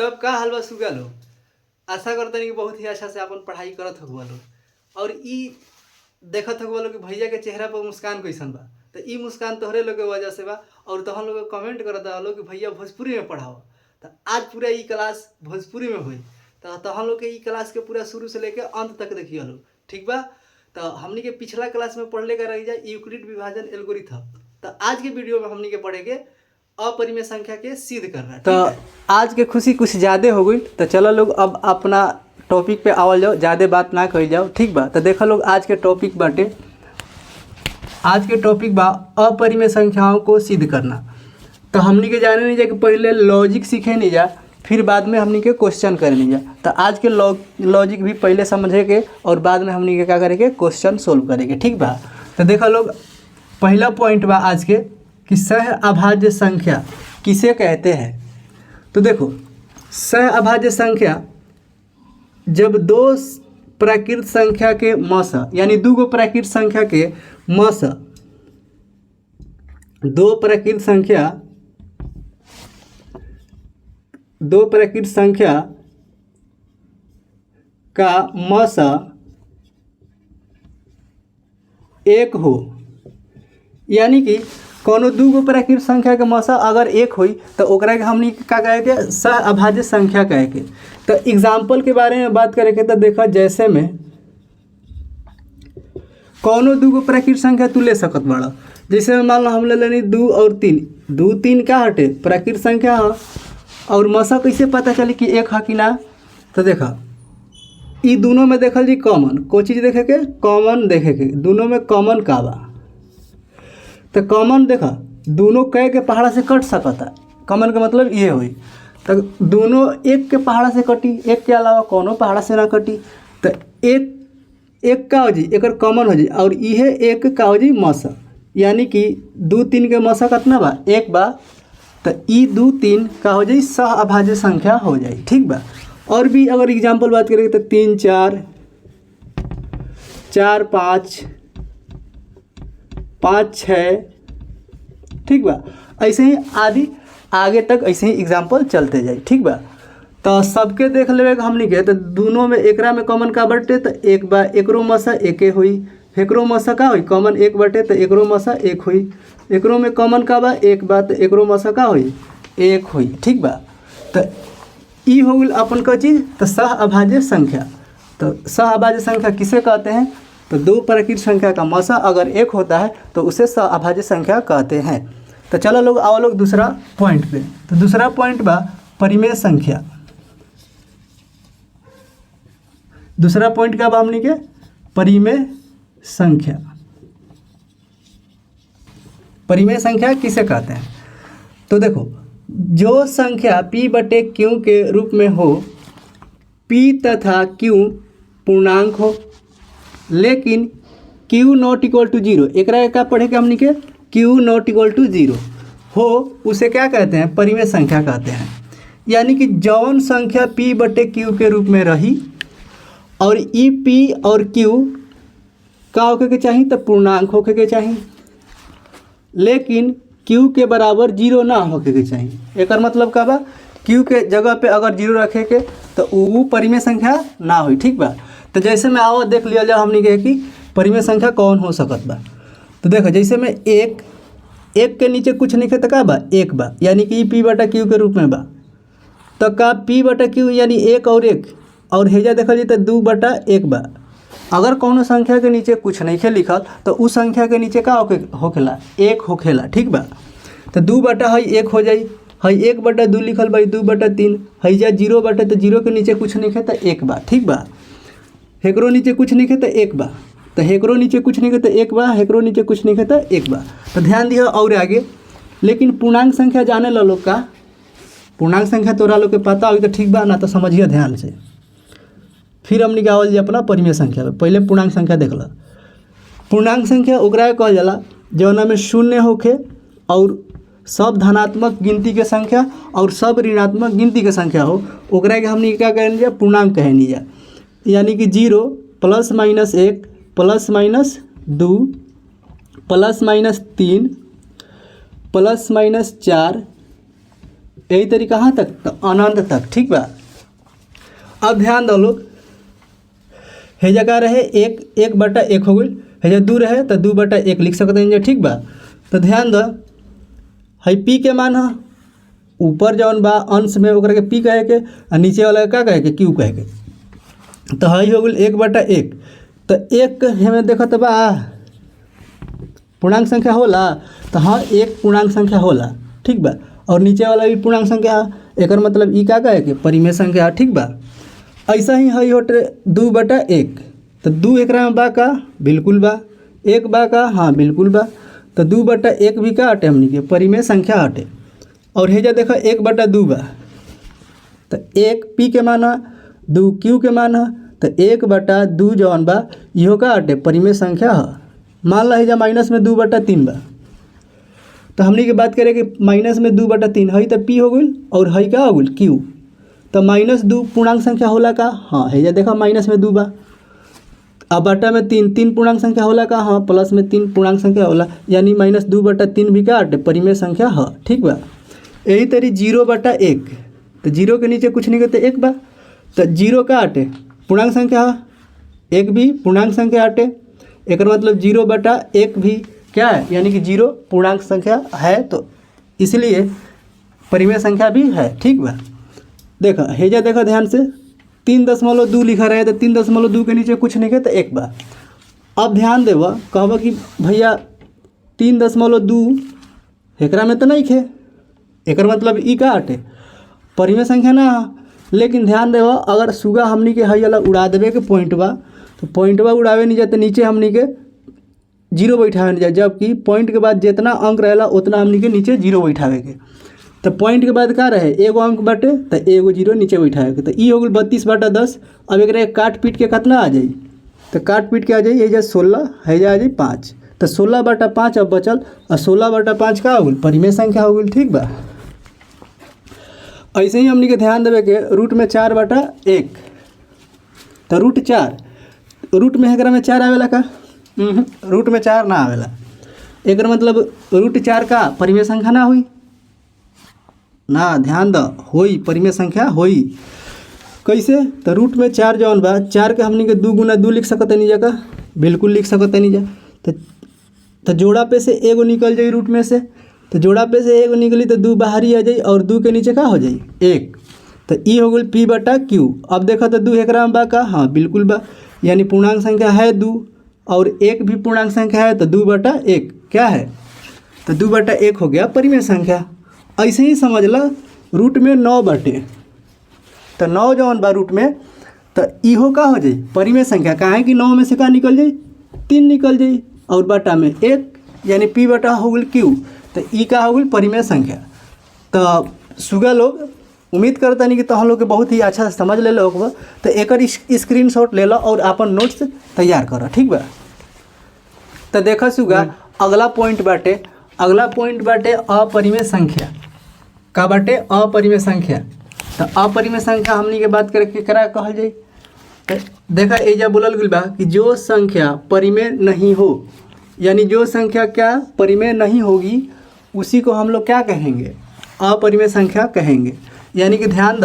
तब का हाल बा सुगा लो। आशा करते कि बहुत ही अच्छा से अपन पढ़ाई करत हो लो और ई देखत हो लो कि भैया के चेहरा पर मुस्कान कैसन बा। तो ई मुस्कान तोहरे लोग के वजह से बा और तहन लोग कमेंट करत हलो कि भैया भोजपुरी में पढ़ाओ। तो आज पूरा ई क्लास भोजपुरी में हुई। तो तहन लोग के ई क्लास के पूरा शुरू से लेकर अंत तक देखिए लो, ठीक बा। तो हमनी के पिछला क्लास में पढ़ले का रही जाए यूक्लिड विभाजन एल्गोरिथम। तो आज के वीडियो में हमनी के पढ़ेंगे अपरिमेय संख्या के सिद्ध करना। तो आज के खुशी कुछ ज़्यादा हो गई। तो चलो लोग अब अपना टॉपिक पे आवल जाओ, ज़्यादा बात ना कही जाओ, ठीक बा। तो देखो लोग आज के टॉपिक बाटे, आज के टॉपिक बा अपरिमेय संख्याओं को सिद्ध करना। तो हमनी के जाने नहीं जा कि पहले लॉजिक सीखे नहीं जा, फिर बाद में हमनी के क्वेश्चन करे नहीं जा। तो आज के लॉजिक भी पहले समझे के और बाद में हमनी के क्या करेंगे, क्वेश्चन सोल्व करेंगे, ठीक बा। तो देखो लोग पहला पॉइंट बा आज के कि सहअभाज्य संख्या किसे कहते हैं। तो देखो सहअभाज्य संख्या जब दो प्राकृत संख्या के मस यानी दूगो प्राकृत संख्या के मस, दो प्राकृत संख्या का मस एक हो, यानी कि कोनो दूगो प्राकृत संख्या के मसा अगर एक हुई तो ओकरा के हमनी का कहे के सहअभाज्य संख्या कहे के। तो एग्जाम्पल के बारे में बात करें तो देखा, जैसे में कोनो दूगो प्राकृत संख्या तू ले सकत बड़ा। जैसे मान लो हम ले लेनी 2 और 3, 2 3 का हटे प्राकृत संख्या है और मसा कैसे पता चली कि एक है कि ना। तो देखा ई दोनों में देखल जी कॉमन, को चीज़ देखे के कॉमन देखे के, दोनों में कॉमन का बा। तो कॉमन देखा दोनों कह के पहाड़ा से कट सकता, कॉमन का मतलब ये हुई। तो दोनों एक के पहाड़ा से कटी, एक के अलावा कोनो पहाड़ा से ना कटी। तो एक का हो जी एक कॉमन हो जी और ये एक का हो जी मसा, यानी कि 2 3 के मसा कितना बा, एक बा। तो ई 2 3 का हो जाए सहअभाज्य संख्या हो जाए, ठीक बा। और भी अगर एग्जाम्पल बात करेंगे तो 3 4 4 5 5 6, ठीक बा। ऐसे ही आदि आगे तक ऐसे ही एग्जाम्पल चलते जाए, ठीक बा। तो सबके देख लेवे हमनी के। तो दोनों में एकरा में कॉमन का बटे तो एक बा, एकरो मसा एके हुई, एकरो मसा का हुई कॉमन एक बटे तो एकरो मसा एक हुई, एकरो में कॉमन का बा एक बा तो एकरो मसा का हुई एक हुई, ठीक बा। तो ई हो गई अपन का चीज़। तो सहअभाज्य संख्या, तो सहअभाज्य संख्या किसे कहते हैं। तो दो प्राकृत संख्या का मसा अगर एक होता है तो उसे सहअभाज्य संख्या कहते हैं। तो चलो लोग आओ लोग दूसरा पॉइंट पे। तो दूसरा पॉइंट बा परिमेय संख्या। दूसरा पॉइंट का बा हमनी के परिमेय संख्या। परिमेय संख्या किसे कहते हैं। तो देखो जो संख्या p बटे q के रूप में हो, p तथा q पूर्णांक हो लेकिन q नॉट इक्वल टू 0, एक क्या पढ़ेगा हमनी के q नॉट इक्वल टू 0 हो, उसे क्या कहते हैं, परिमेय संख्या कहते हैं। यानी कि जौन संख्या p बटे q के रूप में रही और ई p और q का होके के चाहिए तो पूर्णांक होके के चाहिए, लेकिन q के बराबर 0 ना होके के चाहिए। एक मतलब का बा q के जगह पे अगर 0 रखे के तो वो परिमेय संख्या ना हुई, ठीक बा। तो जैसे में आओ देख लिया जाए हमने के कि परिमेय संख्या कौन हो सकत बा। तो देखो जैसे में एक के नीचे कुछ नहीं तो का बा एक बा, यानी कि p बटा q के रूप में बा। तो का p बटा q यानी एक और हेजा देखल जी तो 2 बटा 1 बा। अगर कोनो संख्या के नीचे कुछ नहीं खे लिखल तो उस संख्या के नीचे का होखेला एक होखेला, ठीक बा। तो 2 बटा है 1 हो जाई, है 1 बटा 2 लिखल भाई 2 बटा 3, है जा 0 बटा तो 0 के नीचे कुछ नहीं खे तो 1 बा, ठीक बा। हेकरो नीचे कुछ नहीं खे तो 1 बा, तो हेकरो नीचे कुछ नहीं खे तो 1 बा, हेकरो नीचे कुछ नहीं खे तो 1 बा। तो ध्यान दिया और आगे। लेकिन पूर्णांक संख्या जाने लो लोग का, पूर्णांक संख्या तोरा लोग के पता होगी तो ठीक बा, ना तो समझिए ध्यान से। फिर हम निकाल जी अपना परिमेय संख्या पे। पहले पूर्णांक संख्या देख ला। पूर्णांक संख्या ओकरा कहल जाला जौना में शून्य होखे और सब धनात्मक गिनती के संख्या और सब ऋणात्मक गिनती के संख्या हो, ओकरा के हमनी क्या कहनी जा, पूर्णांक कहनी जा। यानी कि 0 plus minus 1 plus minus 2 plus minus 3 plus minus 4 यही तरीका कहाँ तक, तो अनंत तक। ठीक बा। अब ध्यान दो लोग, हे जगह रहे एक बटा एक हो गई, हे जब 2 रहे तो 2 बटा 1 लिख सकते हैं। ठीक बा। तो ध्यान दो, है पी के मान है, ऊपर जौन बा अंश में ओकरा के पी कहे के और नीचे वाला का कहे के क्यू कहे के। तो है हो गई 1 बटा 1। तो 1 हमें देखत बा पूर्णांक संख्या होला, तो हाँ 1 पूर्णांक संख्या होला। ठीक बा। और नीचे वाला भी पूर्णांक संख्या है, एक मतलब ई का कहे के परिमेय संख्या। ठीक बा। ऐसा ही है होटे 2 बटा 1। तो 2 एकरा में बा का, बिल्कुल बा। 1 बा का, हाँ बिल्कुल बा। तो 2 बटा 1 भी का हटे हमनी के परिमेय संख्या हटे। और हेजा देखो 1 बटा 2 बा, तो 1 पी के मान है, 2 क्यू के मान है। तो 1 बटा 2 जौन बा इहो का हटे परिमेय संख्या है। मान ला हेजा माइनस में 2 बटा 3 बा, तो हमनी के बात करें कि माइनस में 2 बटा 3 है तो पी हो गई और है का हो गई क्यू। तो -2 पूर्णांक संख्या होला का, हाँ हेजा देखो माइनस में 2 बा। अब बटा में 3 पूर्णांक संख्या होला का, हाँ प्लस में 3 पूर्णांक संख्या होला, यानी -2 बटा 3 भी का हटे परिमेय संख्या है। ठीक बा। यही तरी 0 बटा 1, तो 0 के नीचे कुछ नहीं करते 1 बा, तो 0 का हटे पूर्णांक संख्या है, 1 भी पूर्णांक संख्या हटे। एक मतलब 0 बटा 1 भी क्या है, यानी कि 0 पूर्णांक संख्या है, तो इसलिए परिमेय संख्या भी है। ठीक बा। देखो हेजा देखो ध्यान से 3.2 लिखा रहे, तो 3.2 के नीचे कुछ नहीं है तो 1 बा। अब ध्यान देव, कहब कि भैया 3.2 एकरा में तो नहीं खे, एक मतलब ई का हटे परिमेय संख्या ना। लेकिन ध्यान देव, अगर सुगा हमनी के हई वाला उड़ा देवे के पॉइंट बा, तो पॉइंट बा उड़ावे नहीं जाते, नीचे हमनी के 0 बैठावे नहीं जाए, जबकि पॉइंट के बाद जितना अंक रहेला उतना हमनी के नीचे 0 बैठावे के। तो पॉइंट के बाद का रहे एगो अंक बाटे, तो एगो 0 नीचे बैठावे के। तो ई हो गई 32 बटा 10। अब एक काट पीट के कितना आ जाई, तो काट पीट के आ जाई ये 16, है जा आ जाई 5। तो 16 बटा 5 अब बचल, और 16 बटा 5 का हो गई परिमेय संख्या हो गई। ठीक बा। ऐसे ही हमनी के ध्यान देवे के रूट में 4 बटा 1, तो रूट 4, रूट में एकरा में 4 आवेला का, रूट में 4 ना आवेला। एक मतलब रूट 4 का परिमेय संख्या ना हुई ना, ध्यान दो होई परिमेय संख्या होई। कैसे, तो रूट में 4 जौन बा, 4 के हमनी के 2 गुना 2 लिख सकते नहीं जगह, बिल्कुल लिख सकते नहीं जा। तो जोड़ा पे से एगो निकल जाई रूट में से, तो जोड़ा पे से एगो निकली तो 2 बाहर ही आ जाई, और 2 के नीचे का हो जाई 1। तो ई हो गई पी बटा क्यू। अब देखो तो 2 एकरा में बा का, हाँ बिल्कुल बा, यानी पूर्णांक संख्या है 2, और 1 भी पूर्णांक संख्या है, तो 2 बटा 1 क्या है, तो 2 बटा 1 हो गया परिमेय संख्या। ऐसे ही समझ ला रूट में 9 बटे, तो 9 जौन बा रूट में, तो इहो का हो जाई परिमेय संख्या। काहे कि 9 में से का निकल जाई 3 निकल जाई, और बटा में 1, यानी पी बटा हो गई क्यू। तो ई का हो गई परिमेय संख्या। तो सुगा लोग उम्मीद करता नहीं कि तो हम लोग के बहुत ही अच्छा से समझ ले लो। तो एक स्क्रीनशॉट ले लो और अपन नोट्स तैयार करो। ठीक बा। तो देखो सुगा अगला पॉइंट बाटे अपरिमेय संख्या का बाटे अपरिमेय संख्या। तो अपरिमेय संख्या हमनी के बात करके करा कहल जाई। तो देखा एजा बोलल गइल बा कि जो संख्या परिमेय नहीं हो, यानी जो संख्या क्या परिमेय नहीं होगी उसी को हम लोग क्या कहेंगे, अपरिमेय संख्या कहेंगे। यानी कि ध्यान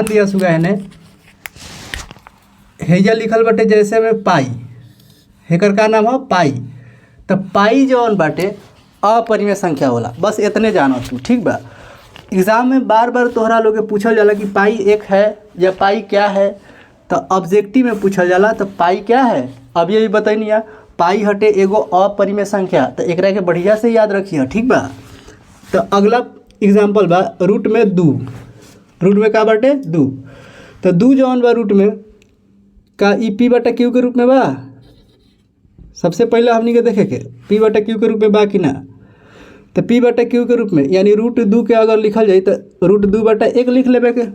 दिया सुगा ने हेजा लिखल बाटे जैसे में पाई, हेकर का नाम है पाई। तो पाई जौन बाटे अपरिमेय संख्या होला, बस इतने जानो तू। ठीक बा। एग्ज़ाम में बार बार तोहरा लोग के पूछल जाला कि पाई 1 है या पाई क्या है, तो ऑब्जेक्टिव में पूछल जाला तो पाई क्या है, अब ये भी बताइए। पाई हटे एगो अपरिमेय संख्या, तो एकरा के बढ़िया से याद रखिए। ठीक बा। तो अगला एग्जाम्पल बा रूट में 2, रूट में का बाटे 2। तो 2 जौन बा रूट में का ई पी बटा क्यू के रूप में बा। सबसे पहले हमनी के देखे के पी बटा क्यू के रूप में बा कि ना। तो पी बटा क्यू के रूप में, यानी रूट 2 के अगर लिखल जाए तो रूट 2 बटा 1 लिख लेबे के।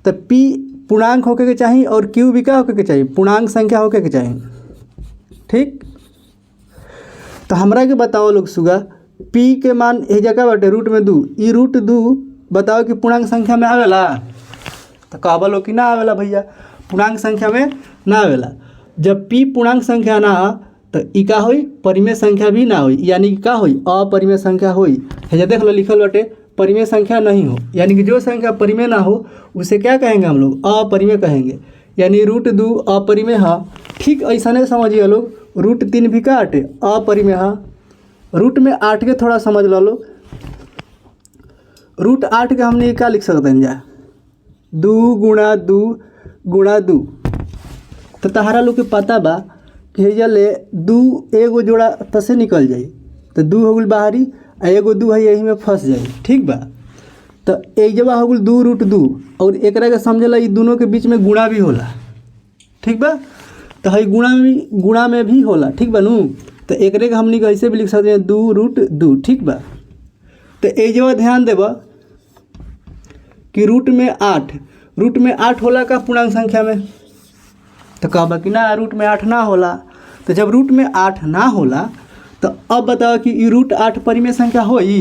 तो पी पूर्णांक होके के चाहिए और क्यू भी क्या होके के चाहिए, पूर्णांक संख्या होके के चाहिए। ठीक। तो हमरा के बताओ लोग सुगा पी के मान ए जगह बाटे रूट में 2, ई रूट 2 बताओ कि पूर्णांक संख्या में आवेला, तो कहबा लोग कि ना आवेला भैया, पूर्णांक संख्या में ना आवेला। जब पी पूर्णांक संख्या ना तो ई का होई परिमेय संख्या भी ना होई, यानी कि का होई अपरिमेय संख्या होई। हेजा देख लो लिखल बाटे परिमेय संख्या नहीं हो, यानी कि जो संख्या परिमेय ना हो उसे क्या कहेंगे हम लोग, अपरिमेय कहेंगे। यानी √2 अपरिमेय है। ठीक ऐसा नहीं समझिए लोग, √3 भी का अटे अपरिमेय है। रूट में 8 के थोड़ा समझ लो लोग, √8 के हमने क्या लिख सकते हैं जा 2 गुणा 2 गुणा 2। तो तहारा लोग के पता बा कि जले 2 एगो जोड़ा तसे निकल जाई, तो 2 हो गल बाहरी आ एगो 2 है यही में फंस जाई। ठीक बा, तो एक जगह हो गल 2√2 और एक के समझला ये दोनों के बीच में गुणा भी होला। ठीक बा, तो है गुणा में भी होला। ठीक बा नू, तो एक के हमनी कैसे भी लिख सकते हैं 2√2। ठीक बा, तो एक जगह ध्यान देबा कि रूट में 8 होला का पूर्णांक संख्या में, तो कहबा कि ना रूट में 8 ना होला। तो जब रूट में 8 ना होला तो अब बताओ कि ई √8 परिमेय संख्या होई,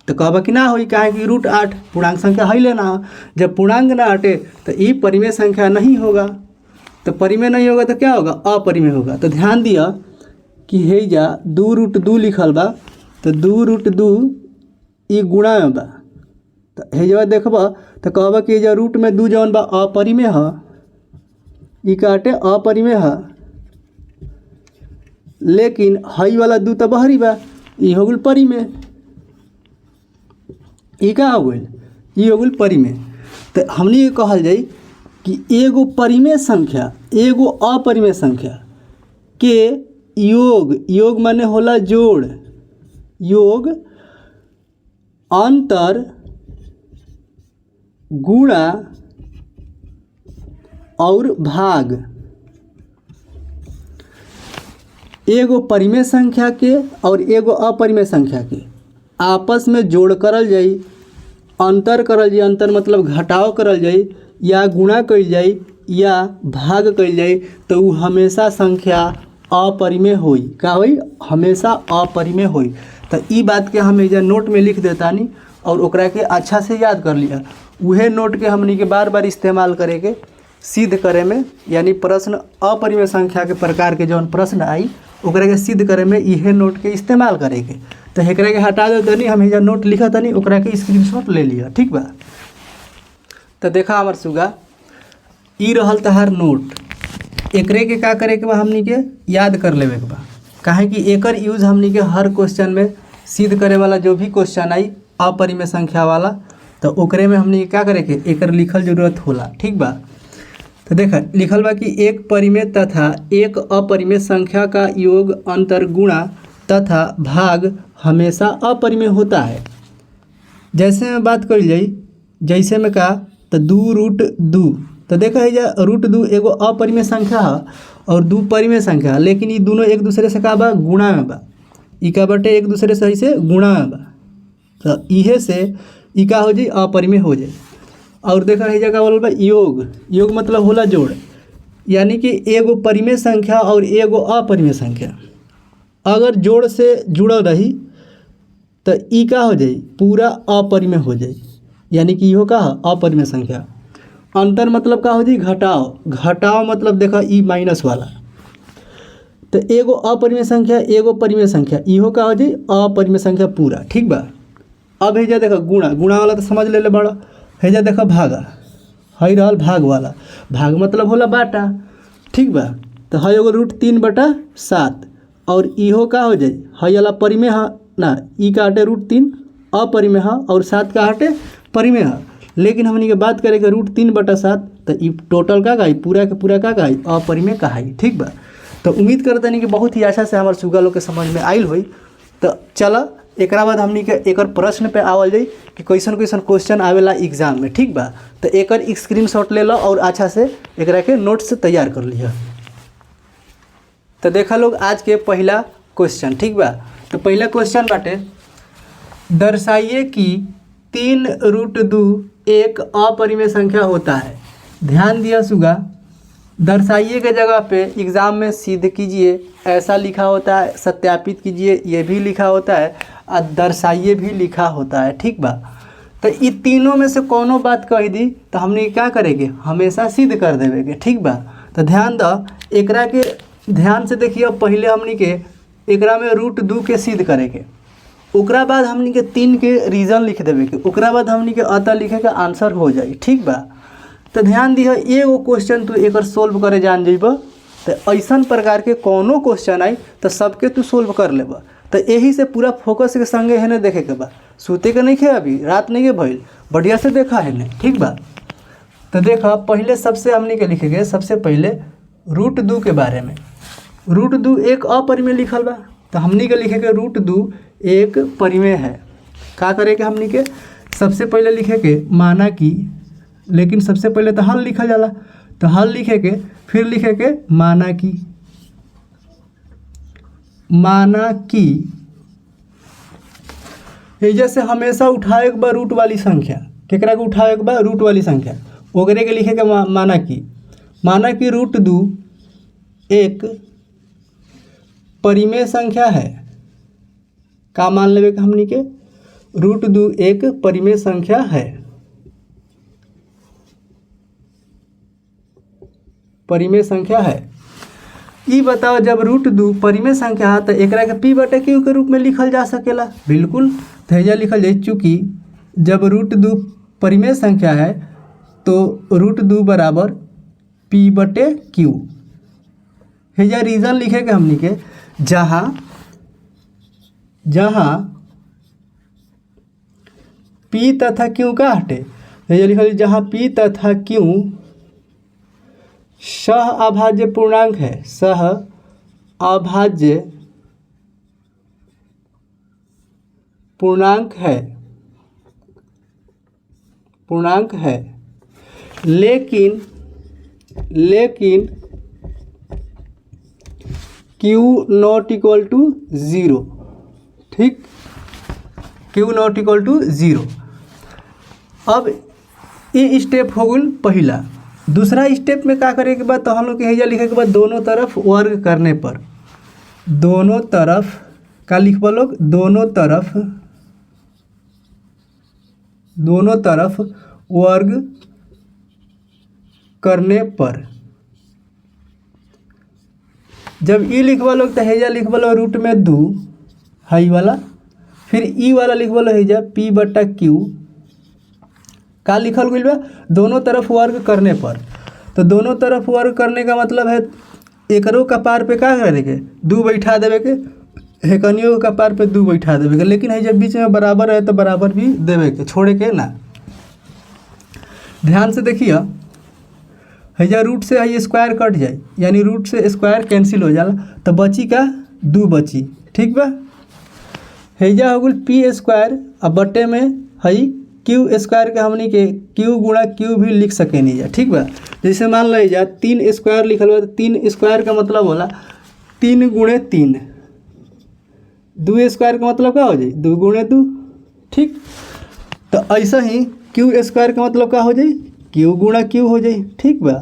तो कहबा कि ना होई, काहे कि √8 पूर्णांक संख्या है लेना। जब पूर्णांक ना हटे तो ई परिमेय संख्या नहीं होगा। तो परिमेय नहीं होगा तो क्या होगा, अपरिमेय होगा। तो ध्यान दिया कि हे जा 2√2 लिखल बा, तो 2√2 ई गुणा में बा। तो हे जब देखबा तो कहबा कि जो रूट में 2 जौन बा अपरिमेय है, ई काटे अपरिमेय है। लेकिन हई वाला 2 तो बहरी बा, ई हो गल परिमेय। ई का हो गल, ई हो गल परिमेय। तो हमने ये कहल जाई कि एगो परिमेय संख्या एगो अपरिमेय संख्या के योग माने होला जोड़, योग अंतर गुणा और भाग। एगो परिमेय संख्या के और एगो अपरिमेय संख्या के आपस में जोड़ करल जाई, अंतर करल जाई, अंतर मतलब घटाव करल जाई, या गुणा कइल जाई या भाग कइल जाई, तो वो हमेशा संख्या अपरिमेय होई। का होई, हमेशा अपरिमेय होई। तो ई बात के हम एजा नोट में लिख देतानी और ओकरा के अच्छा से याद कर लिया। उहे नोट के हमनी के बार बार इस्तेमाल करे के सिद्ध करे में, यानी प्रश्न अपरिमेय संख्या के प्रकार के जौन प्रश्न आई ओकरा के सिद्ध करे में इहे नोट के इस्तेमाल करे के। तो एकरा के हटा दे तनी, हम एजा नोट लिखा तनी, ओकरा के स्क्रीनशॉट ले लिया। ठीक बा, तो देखा हमार सुगा ई रहल तहार नोट। एकरे के का करे के बा, हमनी के याद कर लेवे के बा। काहे कि एकर यूज हमनी के हर क्वेश्चन में सिद्ध करे वाला जो भी क्वेश्चन आई अपरिमेय संख्या वाला, तो ओकरे में हमनी के क्या करे के एकर लिखल जरूरत होला। ठीक बा, तो देखा लिखल बा कि एक परिमेय तथा एक अपरिमेय संख्या का योग अंतर गुणा तथा भाग हमेशा अपरिमेय होता है। जैसे में बात करी जाई, जैसे में का तो 2√2, तो देखा है जा √2 एगो अपरिमेय संख्या है और 2 परिमेय संख्या है, लेकिन ये दोनों एक दूसरे से का बा, गुणा में बा। ई का बटे एक दूसरे से ऐसे गुणा में बा, तो इहे से ई का हो जाए अपरिमेय हो जाए। और देखा है जगह बोल बा योग मतलब होला जोड़, यानी कि एगो परिमेय संख्या और एगो अपरिमेय संख्या अगर जोड़ से जुड़ल रही तो ई का हो जाए, पूरा अपरिमेय हो जाए। यानी कि इहो का अपरिमेय संख्या। अंतर मतलब का हो जाए, घटाव मतलब देखा ई माइनस वाला। तो एगो अपरिमेय संख्या एगो परिमेय संख्या, इहो का हो जाए अपरिमेय संख्या पूरा। ठीक बा, अब हेजा देखा गुणा वाला तो समझ ले बड़ा। हेजा देखा भागा, हई रहल भाग वाला, भाग मतलब होला बाटा। ठीक बा, तो हई एगो √3/7 और इहो का हो जाए, हई वाला परिमेय है ना, ई का हटे √3 अपरिमेय है और 7 का हटे परिमेय है। लेकिन हमनी के बात करें कि √3/7, तो ई टोटल का गाई पूरा के पूरा का गाई अपरिमेय कहाई। ठीक बा, तो उम्मीद करते नहीं कि बहुत ही अच्छा से हमारे सुगा लोग के समझ में आइल हुई। तो चला एकरा बाद हमनी के एकर प्रश्न पे आवल जाई कि कैसन कैसन क्वेश्चन आवेला एग्जाम में। ठीक बा, तो एकर स्क्रीनशॉट ले लो और अच्छा से एकरा के नोट्स तैयार कर लिया। तो देखा लोग आज के पहला क्वेश्चन। ठीक बा, तो पहला क्वेश्चन बाटे, दर्शाइए कि 3√2 एक अपरिमेय संख्या होता है। ध्यान दिया सुगा, दर्शाइए के जगह पे एग्ज़ाम में सिद्ध कीजिए ऐसा लिखा होता है, सत्यापित कीजिए ये भी लिखा होता है, और दर्शाइए भी लिखा होता है। ठीक बा, तो ये तीनों में से कोनो बात कह दी तो हमने क्या करेंगे, हमेशा सिद्ध कर देवेंगे। ठीक बा, तो ध्यान दो, एकरा के ध्यान से देखिए। पहले हमने के एकरा में √2 के सिद्ध करेंगे, ओकरा बाद हमनी के 3 के रीजन लिख देवे के, ओकरा बाद हमनी के अतः लिखे के आंसर हो जाई। ठीक बा, तो ध्यान दिह एगो क्वेश्चन तू एक सोल्व करे जान जइब तो ऐसा प्रकार के कोनो क्वेश्चन आई तो सबके तू सोल्व कर लेब। तो यही से पूरा फोकस के संगे है देखे के बा, सूते के नहीं खे, अभी रात नहीं के भइल, बढ़िया से देखा है ने। ठीक बा, तो देखा पहले सबसे हमनी के लिखे के सबसे पहले √2 के बारे में। √2 एक अपरिमेय लिखल बा, तो हमनी के लिखे के √2 एक परिमेय है। का करे के हमनी के सबसे पहले लिखे के माना कि, लेकिन सबसे पहले तो हल लिखल जाला, तो हल लिखे के फिर लिखे के माना कि। माना कि जैसे हमेशा उठाए के बा रूट वाली संख्या, केकरा के उठाए के बा रूट वाली संख्या, ओकरे के लिखे के माना कि। माना कि √2 एक परिमेय संख्या है। का मान लेवे के हमनी के √2 एक परिमेय संख्या है। परिमेय संख्या है। ई बताओ जब √2 परिमेय संख्या है तो एकरा के p/q के रूप में लिखल जा सकेला। बिल्कुल, तो लिखल जाए चूँकि जब √2 परिमेय संख्या है तो √2 बराबर p/q। हेजा रीजन लिखे के हमनी के जहाँ p तथा q का हटे, हेजा लिखल जहाँ p तथा q सह अभाज्य पूर्णांक है, सह अभाज्य पूर्णांक है, लेकिन q नॉट इक्वल टू 0। ठीक, q नॉट इक्वल टू 0। अब ये स्टेप हो गल पहला। दूसरा स्टेप में का करे के बाद तो हम लोग के हेजा लिखे के बाद दोनों तरफ वर्ग करने पर, दोनों तरफ का लिखबा लोग, दोनों तरफ वर्ग करने पर जब ई लिखबा लोग तो हेजा लिखबा लोग √2 हाई वाला, फिर ई वाला लिखबा लोग हेजा p/q। का लिखल गई बा दोनों तरफ वर्ग करने पर, तो दोनों तरफ वर्ग करने का मतलब है एकरो कपार पे का करे के 2 बैठा देवे के, हेकनियो के कपार पे 2 बैठा देवे के, लेकिन है जब बीच में बराबर है तो बराबर भी देवे के, छोड़े के ना। ध्यान से देखिए हैजा रूट से है स्क्वायर कट जाए, यानी रूट से स्क्वायर कैंसिल हो जाला, तो बची का 2 बची। ठीक बा, हैजा हो गल p² अब बटे में है q² के हमनी के q गुणा q भी लिख सके नहीं जा। ठीक बा, जैसे मान ली जा 3 स्क्वायर लिखल बा, 3 स्क्वायर का मतलब होला 3 × 3, 2 स्क्वायर का मतलब का हो जाए 2 × 2। ठीक, तो ऐसा ही q² का मतलब का हो जाए q गुणा q हो जाए। ठीक बा,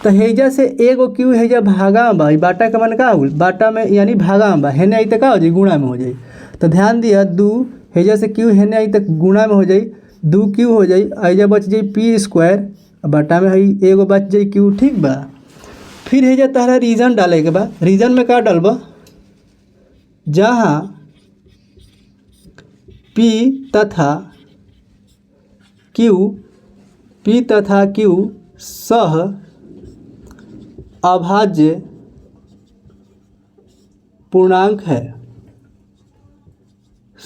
तो हेजा से एगो q हेजा भागा बा, बाटा का मन का हो बाटा में यानी भागा बा, हेने आई तो का हो जाए गुणा में हो जाए। तो ध्यान दिया 2 हेजा से q हेने आई तक गुणा में हो जाए, 2q हो जाए, हेजा बच जाए p², बाटा में है एगो बच जाए q। ठीक बा, फिर हेजा तारा रीजन डाले के बा। रीजन में का डालबा, जहाँ p तथा q सह अभाज्य पूर्णांक है,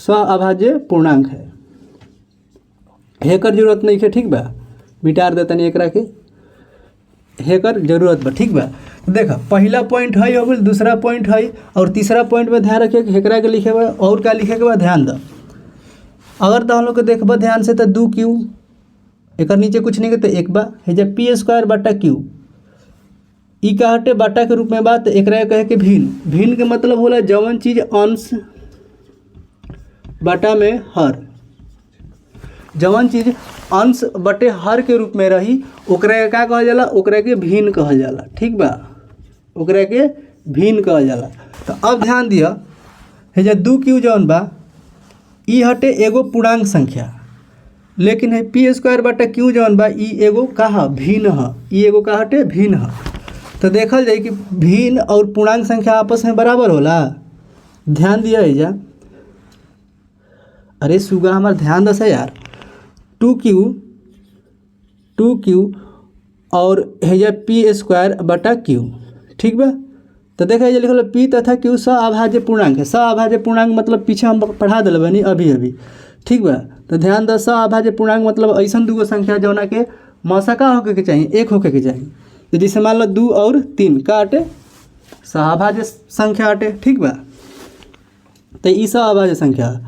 अभाज्य पूर्णांक है। हेकर जरूरत नहीं है। ठीक बा, मिटार देता नहीं एकरा के, हेकर जरूरत बा। ठीक बा, देखा पहला पॉइंट है हो गल, दूसरा पॉइंट है, और तीसरा पॉइंट में ध्यान रखिए कि हेकरा के लिखे बा और का लिखे के बाद ध्यान दो। अगर तो हम लोग के देखबा ध्यान से तो 2q, एक नीचे कुछ नहीं करते एक बा हेजा p²/q, ई का हटे बाटा के रूप में बात, एकरा कहे के भिन्न। भिन्न के मतलब होला जवन चीज अंश बाटा में हर, जवन चीज अंश बटे हर के रूप में रही ओकरा का कहल जाला, ओकरा के भिन्न कहल जाला। ठीक बा, ओकरा के भिन्न कहल जाला। तो अब ध्यान दिया हेजा 2q जवन बा ई हटे एगो पूर्णांक संख्या, लेकिन है p²/q जवन बा ई एगो का भिन्न है, ई एगो का हटे भिन्न है। तो देखल जाए कि भिन्न और पूर्णांक संख्या आपस में बराबर होला। ध्यान दिया है जा अरे सुगा हमार ध्यान दस यार, 2Q और हैजा P² ठीक बा। तो देखा ये लिखल P तथा Q सअभाज्य पूर्णांक है। सअभाज्य पूर्णांक मतलब पीछे हम पढ़ा दिल बनी अभी ठीक बा। तो ध्यान द सअभाज्य पूर्णांक मतलब ऐसा दूगो संख्या जौना के मौसा का होके के चाहिए, एक होके के चाहिए। तो जैसे मान लो 2 और 3 का अटे सअभाज्य संख्या अटे ठीक बा। तो ई सअभाज्य संख्या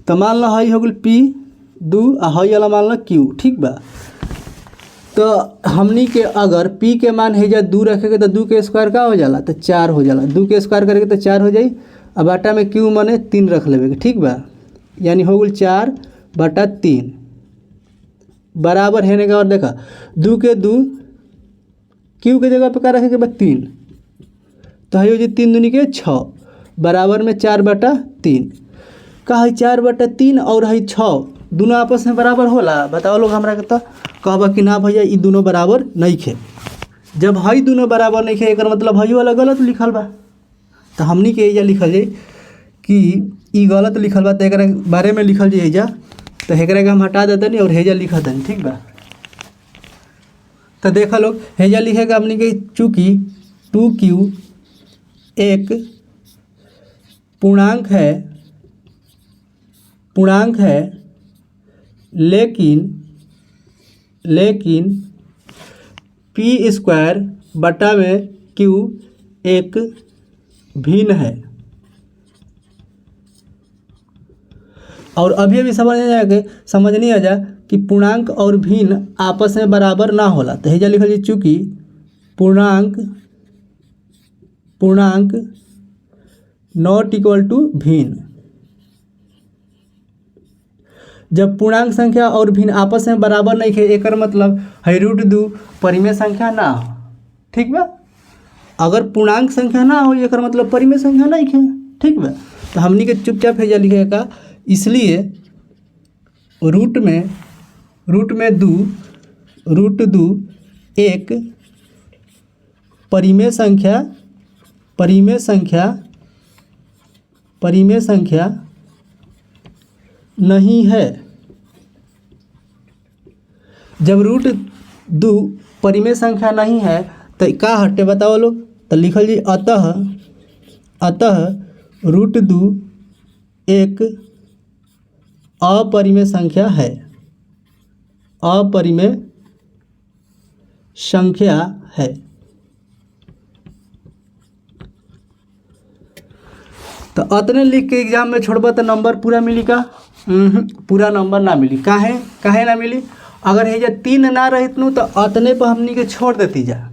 तो मान लो हई हो गल P2 आ हई वाला मान लो Q ठीक बा। तो हमनी के अगर P के मान है जा 2 रखेंगे तो 2 के स्क्वायर का हो जाला तो 4 हो जाला। 2 के स्क्वायर करेंगे तो 4 हो जाई। अब बाटा में Q माने 3 रख लेवे ठीक बा, यानी हो गल 4/3 बराबर है का। और देखा 2 के 2 Q के जगह पे का रखेंगे 3 तो है जी 3 दूनी के 6 बराबर में 4/3 का है 4/3 और है 6 दोनों आपस में बराबर होला। बताओ लोग हमरा के तो कहबा कि ना भैया ई दोनों बराबर नहीं खे। जब हई दोनों बराबर नहीं खे एक मतलब हई वाला गलत लिखल बा। तो हमनी के एजा लिखल जाए कि ई गलत लिखल बा तो एक बारे में लिखल जाए एजा। तो एकरा के हम हटा देते और हेजा लिखा दें ठीक बा। तो देखा लोग हेजा लिखेगा हमनी के चूँकि 2Q एक पूर्णांक है लेकिन P²/Q एक भिन्न है। और अभी समझ नहीं आ जा कि पूर्णांक और भिन्न आपस में बराबर ना होला। तो हेजा लिखल जी चूँकि पूर्णांक नॉट इक्वल टू भिन्न। जब पूर्णांक संख्या और भिन्न आपस में बराबर नहीं है एक मतलब है √2 परिमेय संख्या ना हो ठीक बा। अगर पूर्णांक संख्या ना हो एक मतलब परिमेय संख्या नहीं है ठीक बा। तो हमनी के चुपचाप हेजा लिखेगा इसलिए रूट में 2 एक परिमेय संख्या नहीं है। जब √2 परिमेय संख्या नहीं है तो का हटे बताओ लोग। तो लिखल जी अतः √2 एक अपरिमेय संख्या है। तो अतने लिख के एग्जाम में छोड़बा तो नंबर पूरा मिली का? पूरा नंबर ना मिली। काहे ना मिली? अगर हेजा 3 ना रहित नु तो अतने पर हमनी के छोड़ देती जा।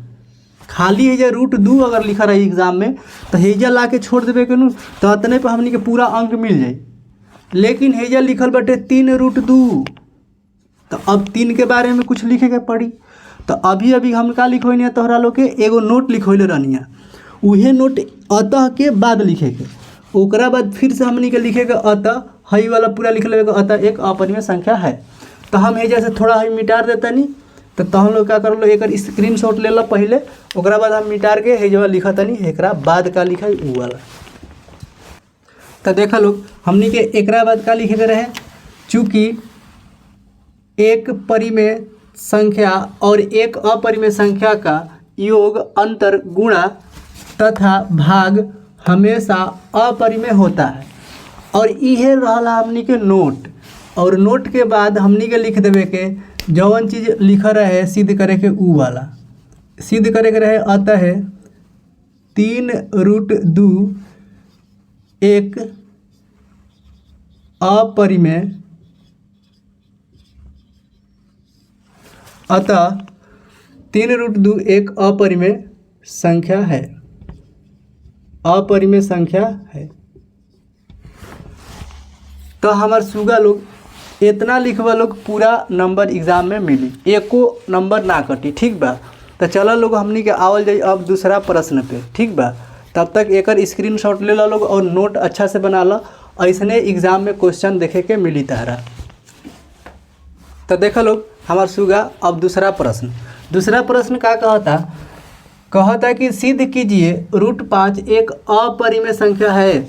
खाली हेजा √2 अगर लिखा रही एग्जाम में तो हेजा ला के छोड़ देवे के नु तो अतने पर हमनी के पूरा अंक मिल जाई। लेकिन हेजा लिखल बटे 3√2 तो अब 3 के बारे में कुछ लिखे के पड़ी। तो अभी हम का लिखोनी तोहरा लोग के एगो नोट लिखोले रहनी। उहे नोट अतः के बाद लिखे के, ओकरा बाद फिर से हमनी के लिखे के अतः हई वाला पूरा लिख लेवे अतः एक अपरिमेय संख्या है। तो हम हेजा से थोड़ा हई मिटार देता नहीं तो तहन लोग क्या कर लो एक स्क्रीनशॉट ले लो पहले, ओकरा बाद हम मिटार के हेजवा लिखा तनी एकरा बाद का लिखा उ वाला। तो देखा लोग हमनी के एकरा बाद का लिखे के रहे चूँकि एक परिमेय संख्या और एक अपरिमेय संख्या का योग अंतर गुणा तथा भाग हमेशा अपरिमेय होता है। और इहे रहला हमनी के नोट। और नोट के बाद हमनी के लिख देवे के जौन चीज़ लिखा रहे सिद्ध करे के उ वाला सिद्ध करे के रहे। अतः 3√2 एक अपरिमेय एक अपरिमेय संख्या है। तो हमार सुगा लोग इतना लिखवा लोग पूरा नंबर एग्जाम में मिली, एको नंबर ना कटी ठीक बा। तो चलो लोग हमनी के आवल जाई अब दूसरा प्रश्न पे ठीक बा। तब तक एकर स्क्रीनशॉट ले लो लोग और नोट अच्छा से बना लो, ऐसने एग्जाम में क्वेश्चन देखे के मिली तारा। तो देखो लोग हमार सुगा अब दूसरा प्रश्न का कहता कि सिद्ध कीजिए √5 एक अपरिमेय संख्या है।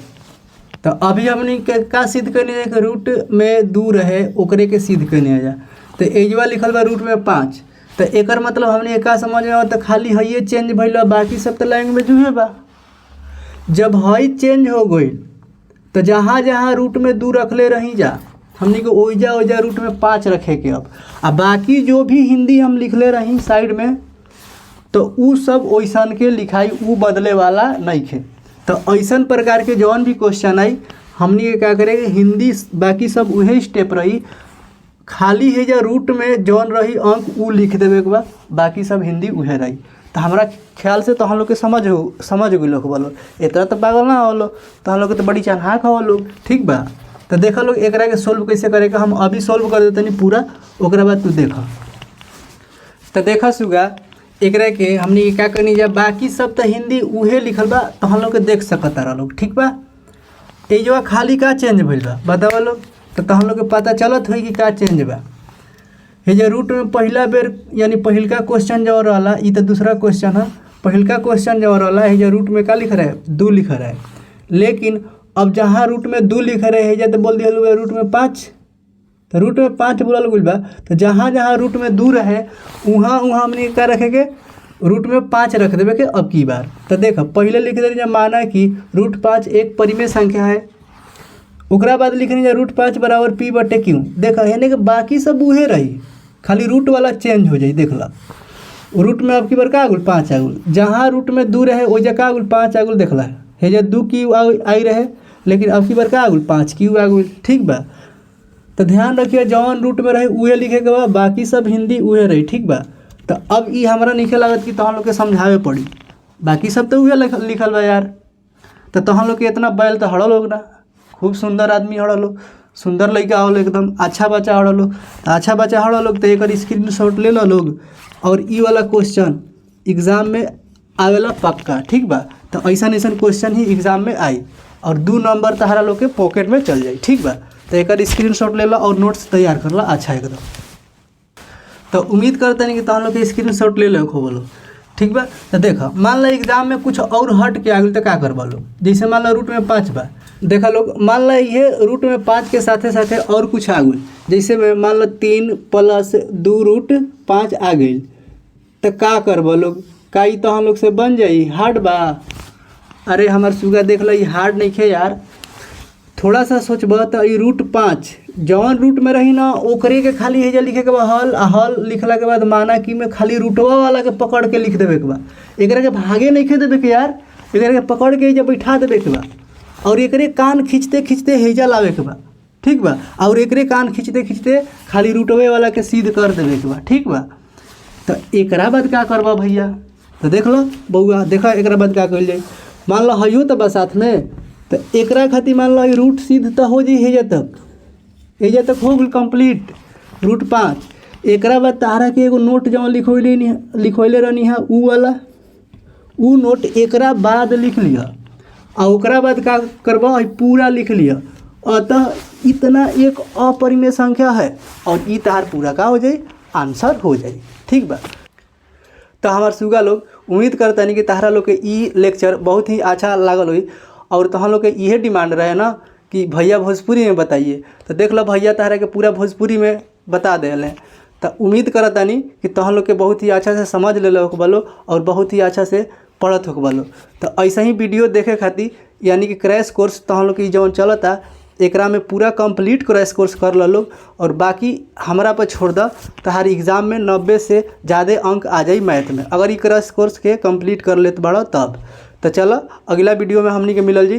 तो अभी हमने का सिद्ध करने जाए कि रूट में 2 रहे ओकरे के सिद्ध करने जा। तो एजवा लिखल बा रूट में 5, तो एकर मतलब हमने का समझ में आवत खाली हइये चेंज भइल बा, बाकी सब तो लैंग्वेज उहे बा। जब हई चेंज हो गई तो जहाँ जहाँ रूट में 2 रखले रही जा हमने को ओइजा ओइजा रूट में 5 रखे के अब बाकी जो भी हिंदी हम लिखले रही साइड में तो उ सब वैसन के लिखाई उ बदले वाला नहीं खे। तो ऐसन प्रकार के जौन भी क्वेश्चन आई हमने के क्या करेंगे हिंदी बाकी सब उहे स्टेप रही, खाली है जो रूट में जौन रही अंक उ लिख देवे के बाद बाकी सब हिंदी उहे रही। तो हमारा ख्याल से तो हम लोग के समझ गए लोग बोलो इतना तो पागल ना हो लो, तो हम लोग के तो बड़ी चालाक हो लोग। ठीक बा, तो देखा लोग एकरा के सोल्व कैसे करेगा हम अभी सोल्व कर देते नहीं पूरा, ओकरा बाद तू देखा। तो देखा सुगा एकरा के हमने क्या करनी जा बाकी सब तो हिंदी उहे लिखल बा तो हम लोग के देख सकता रह लोग। ठीक बा, ये जो खाली का चेंज भइल बा बतावा लोग, तो हम लोग के पता चलत हुई कि का चेंज बा। ये जो रूट में पहला बेर यानी पहिलका क्वेश्चन जो रहा ये तो दूसरा क्वेश्चन है, पहिलका क्वेश्चन जो रहा है जो रूट में का लिख रहा है 2 लिख रहा है, लेकिन अब जहाँ रूट में 2 लिख रहे हैं तो बोल दिया लोग रूट में 5, तो रूट में 5 बोला गई बा। तो जहाँ जहाँ रूट में 2 रहे वहाँ वहाँ हमने क्या रखेंगे रूट में 5 रख देवे के अब की बार। तो देखो पहले लिख दे माना कि रूट 5 एक परिमेय संख्या है, ओकरा बाद लिखनी है रूट 5 बराबर पी बटे क्यू। देखा यानी कि बाकी सब उहे रही, खाली रूट वाला चेंज हो जाए। देख ला रूट में अब की बार का आगुल 5 आगुल, जहाँ रूट में 2 रहे वही जगह आगुल 5 आगुल। देख ला है जो 2 क्यू आई रहे लेकिन अब की बार का आगुल 5 क्यू आगुल। ठीक बा, तो ध्यान रखिए जौन रूट में रहे उहे लिखे के बा, बाकी सब हिंदी उहे रही। ठीक बा, तो अब ये हमारा नहीं लागत कि तो हम लोग के समझावे पड़ी, बाकी सब तो उहे लिखल बा यार। तो हम लोग के इतना बैल तो हड़ो लोग ना, खूब सुंदर आदमी हड़ो लोग, सुंदर लड़का हो एकदम अच्छा बच्चा हड़ो लोग, अच्छा बच्चा हड़ो लोग। तो एक स्क्रीन शॉट ले लो लोग और ई वाला क्वेश्चन एग्जाम में आवेला पक्का। ठीक बा, तो ऐसा क्वेश्चन ही एग्जाम में आई और 2 नंबर तहरा लोग के पॉकेट में चल जाए। ठीक बा, तो एक स्क्रीनशॉट ले लो और नोट्स तैयार कर लो अच्छा एकदम। तो उम्मीद करते हैं कि तुम लोग के स्क्रीनशॉट ले लो खो बोलो। ठीक बा, तो देखो मान लो एग्जाम में कुछ और हट के आगे तो क्या करवा लो, जैसे मान लो रूट में 5 बा, देखा लोग मान लो ये रूट में 5 के साथे साथे और कुछ आ गई, जैसे में मान लो 3 + 2 रूट 5 आ गई, तो क्या करवा लोग का तो हम लोग से बन जाई हार्ड बा। अरे हमार सुगा देख लो ये हार्ड नहीं खे यार, थोड़ा सा सोचबा तो ये रूट 5 जौन रूट में रही ना ओकरे के खाली है लिखे के बाद हल लिखला के बाद माना कि में खाली रूटवा वाला के पकड़ के लिख देवे के बा, एकरा के भागे नहीं खे देवे के यार, एकरा के पकड़ के जब बैठा देवे के बा और एकरे कान खींचते खींचते हेजा लावे के बा। ठीक बा, और एकरे कान खींचते खींचते खाली रूटवे वाला के सीध कर देवे के बा। ठीक बा, तो एकरा बाद क्या करबा भैया, तो देख लो बउआ देखा एकरा बाद क्या कइल जाए। मान लो हइयो तो बा साथ में, तो एकरा खातिर मान लो रूट सीध तो हो जाए हेजा तक हो गई कंप्लीट रूट 5। एकरा बाद तारा के एगो नोट जहाँ लिखोले रहनी है उ वाला उ नोट एकरा बाद लिख लिया और ओकरा बाद का करबा पूरा लिख लिया। अतः इतना एक अपरिमेय संख्या है और ई तार पूरा का हो जाए आंसर हो जाए। ठीक बा, तो हमार सुगा लोग उम्मीद करता नहीं कि तहरा लोग के ई लेक्चर बहुत ही अच्छा लागल हुई और तहरा लोग के इहे डिमांड रहे ना कि भैया भोजपुरी में बताइए। तो देख लो भैया तहरा के पूरा भोजपुरी में बता देले, तो उम्मीद करता नहीं कि तहरा लोग के बहुत ही अच्छा से समझ ले लो बोलो और बहुत ही अच्छा से पढ़त हो बोलो। तो ऐसा ही वीडियो देखे खातिर यानी कि क्रैश कोर्स तहरा लोग के जौन चलता एकरा में पूरा कंप्लीट क्रैश कोर्स कर लो और बाकी हमारा पर छोड़ दो, तहार एग्ज़ाम में 90 से ज़्यादा अंक आ जाए मैथ में अगर ये क्रैश कोर्स के कंप्लीट कर लेते बड़ा तब। तो चलो अगला वीडियो में हमनी के मिलल जी।